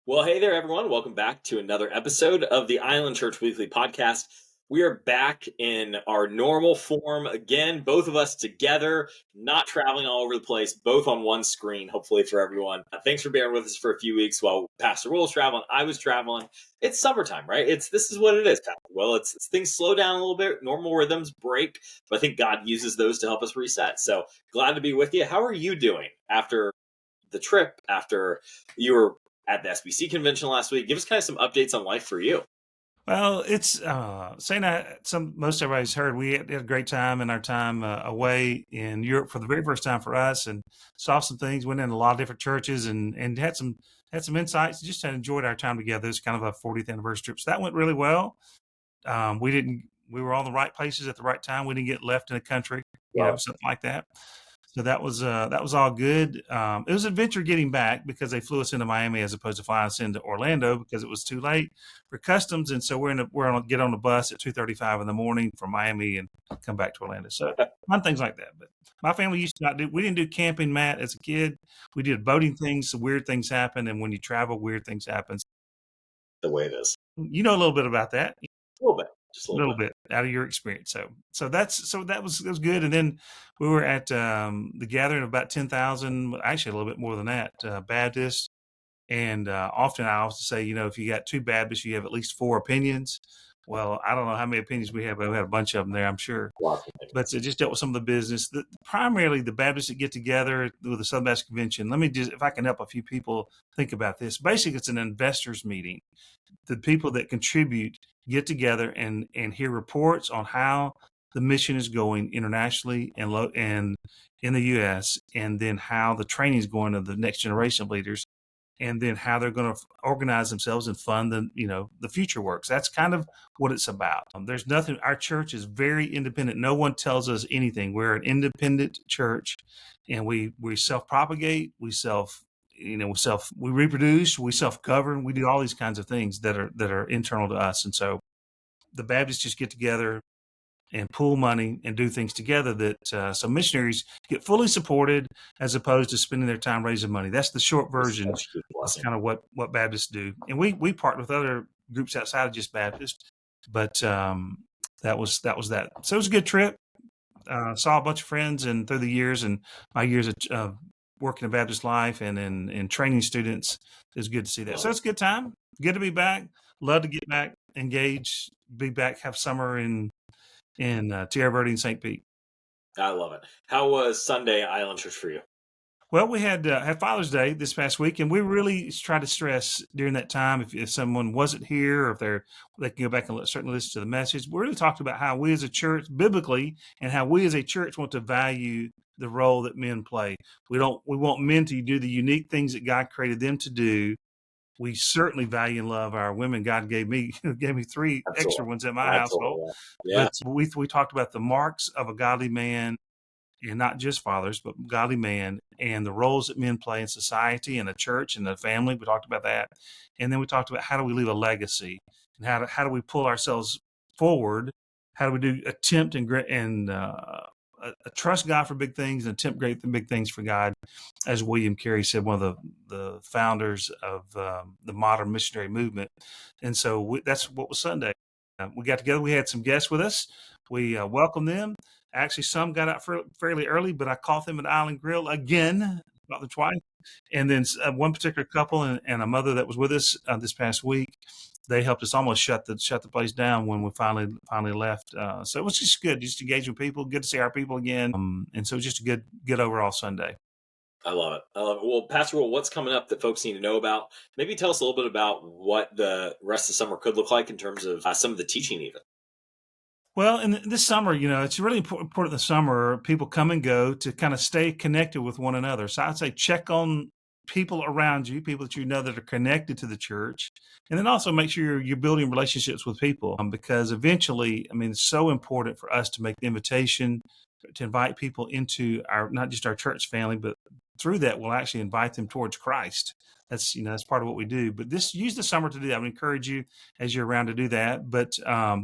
Well, hey there, everyone. Welcome back to another episode of the Island Church Weekly podcast. We are back in our normal form again, both of us together, not traveling all over the place, both on one screen, hopefully for everyone. Thanks for bearing with us for a few weeks while Pastor Will was traveling. I was traveling. It's summertime, right? This is what it is, Pastor Will. It's things slow down a little bit, normal rhythms break, but I think God uses those to help us reset. So glad to be with you. How are you doing after the trip, after you were at the SBC convention last week? Give us kind of some updates on life for you. Well, it's saying that most everybody's heard. We had a great time in our time away in Europe for the very first time for us, and saw some things. Went in a lot of different churches and had some insights. Just had enjoyed our time together. It's kind of a 40th anniversary trip, so that went really well. We were all in the right places at the right time. We didn't get left in the country, Well, something like that. So that was all good. It was an adventure getting back because they flew us into Miami as opposed to flying us into Orlando because it was too late for customs, and so we're on get on the bus at 2:35 in the morning from Miami and come back to Orlando. So fun things like that. But my family used to not do. We didn't do camping, Matt, as a kid. We did boating things. So weird things happen, and when you travel, weird things happen. the way it is. You know a little bit about that. A little bit, just a A little little bit. bit out of your experience. That was good. And then we were at the gathering of about 10,000, actually a little bit more than that, Baptists. And often I also say, if you got two Baptists, you have at least four opinions. Well, I don't know how many opinions we have, but we had a bunch of them there, I'm sure. Lots of But things. it just dealt with some of the business. Primarily the Baptists that get together with the Southern Baptist Convention. Let me just, if I can help a few people think about this. Basically, it's an investors meeting. The people that contribute get together and hear reports on how the mission is going internationally and in the U.S., and then how the training is going of the next generation of leaders, and then how they're going to organize themselves and fund the future works. That's kind of what it's about. There's nothing. Our church is very independent. No one tells us anything. We're an independent church, and we self propagate. We reproduce. We self govern. We do all these kinds of things that are internal to us. And so the Baptists just get together and pool money and do things together that some missionaries get fully supported as opposed to spending their time raising money. That's the short It's version such a huge of blessing. kind of what Baptists do. And we partner with other groups outside of just Baptist, but that was that. So it was a good trip. Saw a bunch of friends, and through the years and my years of working in Baptist life and in training students, it's good to see that. Love So it. it's a good time. Good to be back. Love to get back, engage, be back, have summer in Tierra Verde and St. Pete. I love it. How was Sunday Island Church for you? Well, we had Father's Day this past week, and we really tried to stress during that time if someone wasn't here or if they can go back and certainly listen to the message. We really talked about how we as a church, biblically, and how we as a church want to value the role that men play. We want men to do the unique things that God created them to do. We certainly value and love our women. God gave me gave me three extra Absolutely. ones in my household. Absolutely. Yeah. But we talked about the marks of a godly man, and not just fathers, but godly man, and the roles that men play in society and the church and the family. We talked about that. And then we talked about how do we leave a legacy, and how do we pull ourselves forward? How do we attempt trust God for big things and attempt great big things for God, as William Carey said, one of the founders of the modern missionary movement. And so that's what was Sunday. We got together. We had some guests with us. We welcomed them. Actually, some got out fairly early, but I caught them at Island Grill again, about them twice. And then one particular couple and a mother that was with us this past week, they helped us almost shut the place down when we finally left. So it was just good, just engaging with people. Good to see our people again, and so it was just a good overall Sunday. I love it. I love it. Well, Pastor Will, what's coming up that folks need to know about? Maybe tell us a little bit about what the rest of the summer could look like in terms of some of the teaching, even. Well, in this summer, it's really important in the summer, people come and go to kind of stay connected with one another. So I'd say check on people around you, people that you know that are connected to the church. And then also make sure you're building relationships with people, because eventually, I mean, it's so important for us to make the invitation to invite people into not just our church family, but through that, we'll actually invite them towards Christ. That's part of what we do. But use the summer to do that. I would encourage you as you're around to do that. But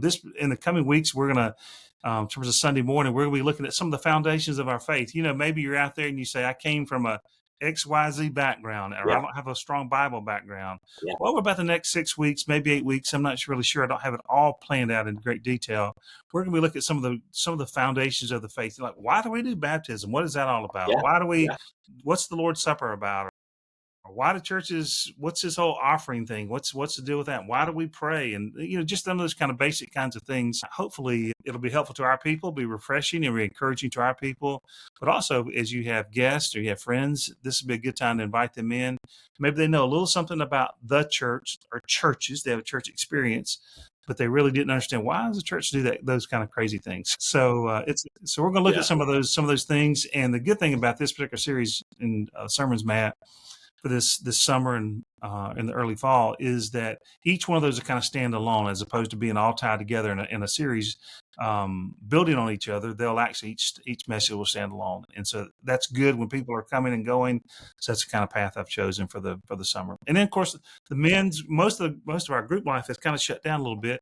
this in the coming weeks, we're going to, in terms of Sunday morning, we're going to be looking at some of the foundations of our faith. Maybe you're out there and you say, I came from a XYZ background, or I Yeah. don't have a strong Bible background. Yeah. Well, what about the next 6 weeks, maybe 8 weeks? I'm not really sure. I don't have it all planned out in great detail. We're going to look at some of the foundations of the faith. Like, why do we do baptism? What is that all about? Yeah. Why do we? Yeah. What's the Lord's Supper about? Why do churches? What's this whole offering thing? What's the deal with that? Why do we pray? And just some of those kind of basic kinds of things. Hopefully, it'll be helpful to our people, be refreshing and encouraging to our people. But also, as you have guests or you have friends, this would be a good time to invite them in. Maybe they know a little something about the church or churches. They have a church experience, but they really didn't understand why does the church do those kind of crazy things. So we're going to look at some of those things. And the good thing about this particular series in sermons, Matt, for this summer and in the early fall, is that each one of those are kind of stand alone as opposed to being all tied together in a series, building on each other. They'll actually each message will stand alone, and so that's good when people are coming and going. So that's the kind of path I've chosen for the summer. And then of course the men's most of our group life has kind of shut down a little bit.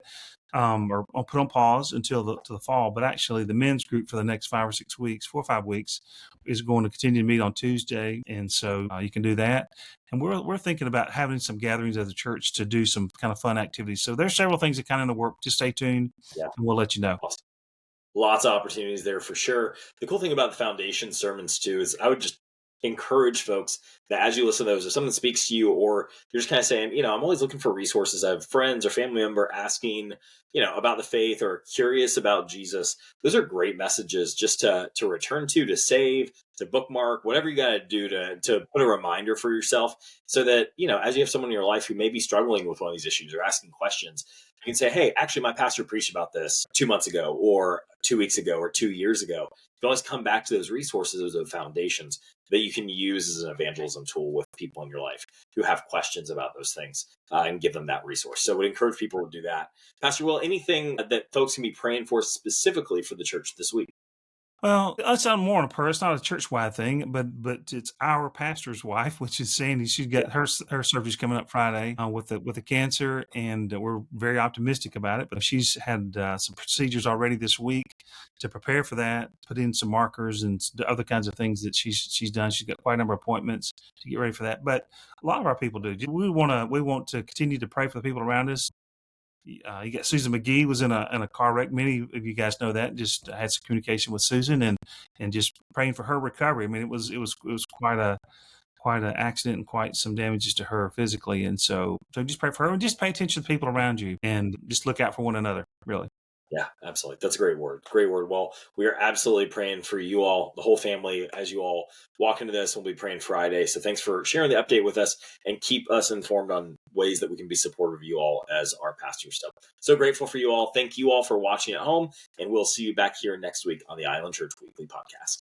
Or put on pause until the fall. But actually, the men's group for the next 4 or 5 weeks, is going to continue to meet on Tuesday, and so you can do that. And we're thinking about having some gatherings at the church to do some kind of fun activities. So there's several things that kind of in the work. Just stay tuned, and we'll let you know. Awesome. Lots of opportunities there for sure. The cool thing about the foundation sermons too is I would just encourage folks that as you listen to those, if something speaks to you, or you're just kind of saying, I'm always looking for resources. I have friends or family member asking, about the faith or curious about Jesus. Those are great messages just to return to save, to bookmark, whatever you got to do to put a reminder for yourself, so that, as you have someone in your life who may be struggling with one of these issues or asking questions, you can say, hey, actually, my pastor preached about this 2 months ago or 2 weeks ago or 2 years ago. You can always come back to those resources, those foundations that you can use as an evangelism tool with people in your life who have questions about those things, and give them that resource. So I would encourage people to do that. Pastor Will, anything that folks can be praying for specifically for the church this week? Well, that's on more on a it's not a church-wide thing, but it's our pastor's wife, which is Sandy. She's got her surgery's coming up Friday with the cancer, and we're very optimistic about it. But she's had some procedures already this week to prepare for that, put in some markers and other kinds of things that she's done. She's got quite a number of appointments to get ready for that. But a lot of our people do. We want to continue to pray for the people around us. You got Susan McGee was in a car wreck. Many of you guys know that. Just had some communication with Susan and just praying for her recovery. I mean, it was quite an accident and quite some damages to her physically. And so just pray for her and just pay attention to the people around you and just look out for one another, really. Yeah, absolutely. That's a great word. Great word. Well, we are absolutely praying for you all, the whole family, as you all walk into this. We'll be praying Friday. So thanks for sharing the update with us and keep us informed on ways that we can be supportive of you all as our pastors. So grateful for you all. Thank you all for watching at home, and we'll see you back here next week on the Island Church Weekly Podcast.